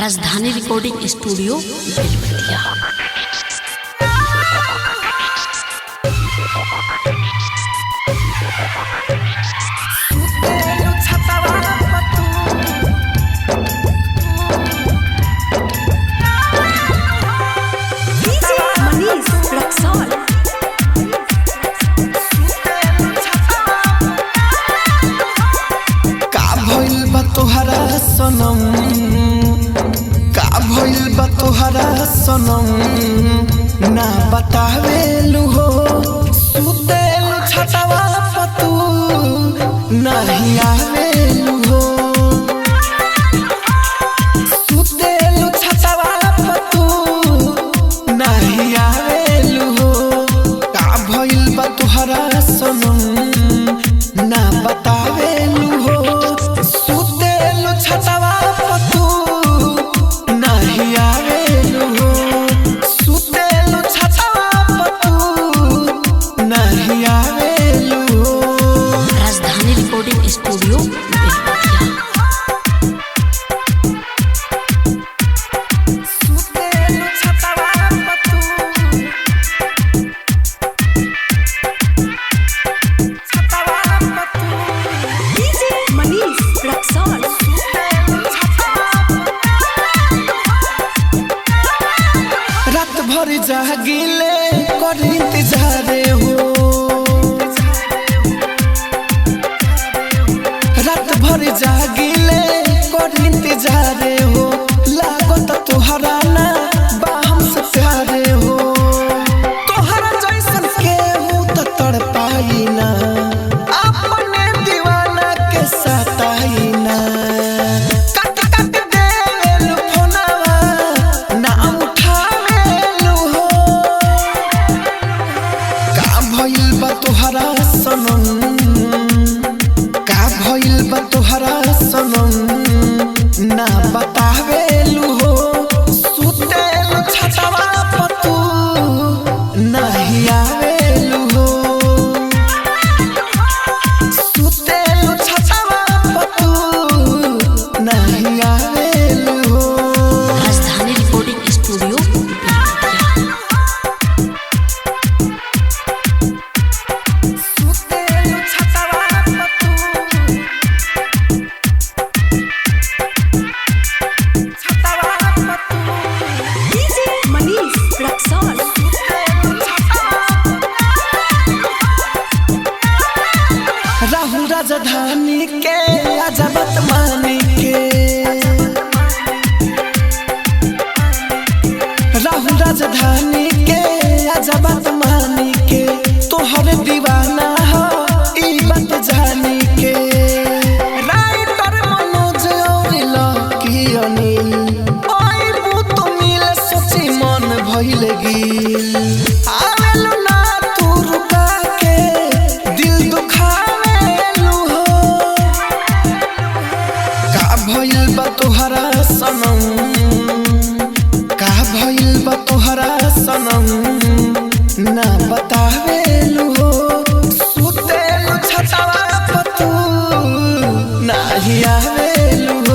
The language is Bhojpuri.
राजधानी रिकॉर्डिंग स्टूडियो बेलवतिया। तोहरा सनम का भइल बा तोहरा सनम ना बतावेलु हो सुतेलु छटवा पतू नहीं आवेलु हो सुतेलु छटवा पतू नहीं आवेलु हो का भइल बा तोहरा सनम ना बतावेलु हो छटवा पतू नहीं आवेलु हो सुतेलु छटवा पतू नहीं आवेलु हो। Rajdhani recording studio Belwatiya. सुतेलु छटवा पतू छटवा पतू डीजे मनीष रक्सौल। रात भर जागिले कर इंतजार हो रात भर जागिले कर इंतजार हो लागत तोहरा ना बाहम से प्यार हो तोहरा जैसन केहू तो तड़पाई ना अपने दीवाना के सताई ना तोहरा सनम का भइल बा तोहरा सनम ना बतावेलु हो सुतेलु छटवा पतू नहीं आवेलु हो सुतेलु छटवा पतू नहीं आवेलु हो। राजधानी रिकॉर्डिंग स्टूडियो राहुल राजधानी के अजबत मानी के राहुल राजधानी के अजबत मानी के तोहर दीवाना हो ई बात जानी के राइटर मनोज और लकी अनिल ओई बुत मिल सोची मन भइल गिल आवेलु ना तू रुका के दिल दुखा भइल बा तोहरा सनम का भइल बा तोहरा सनम ना बतावेलु हो सुतेलु छटवा पतू नहीं आवेलु हो।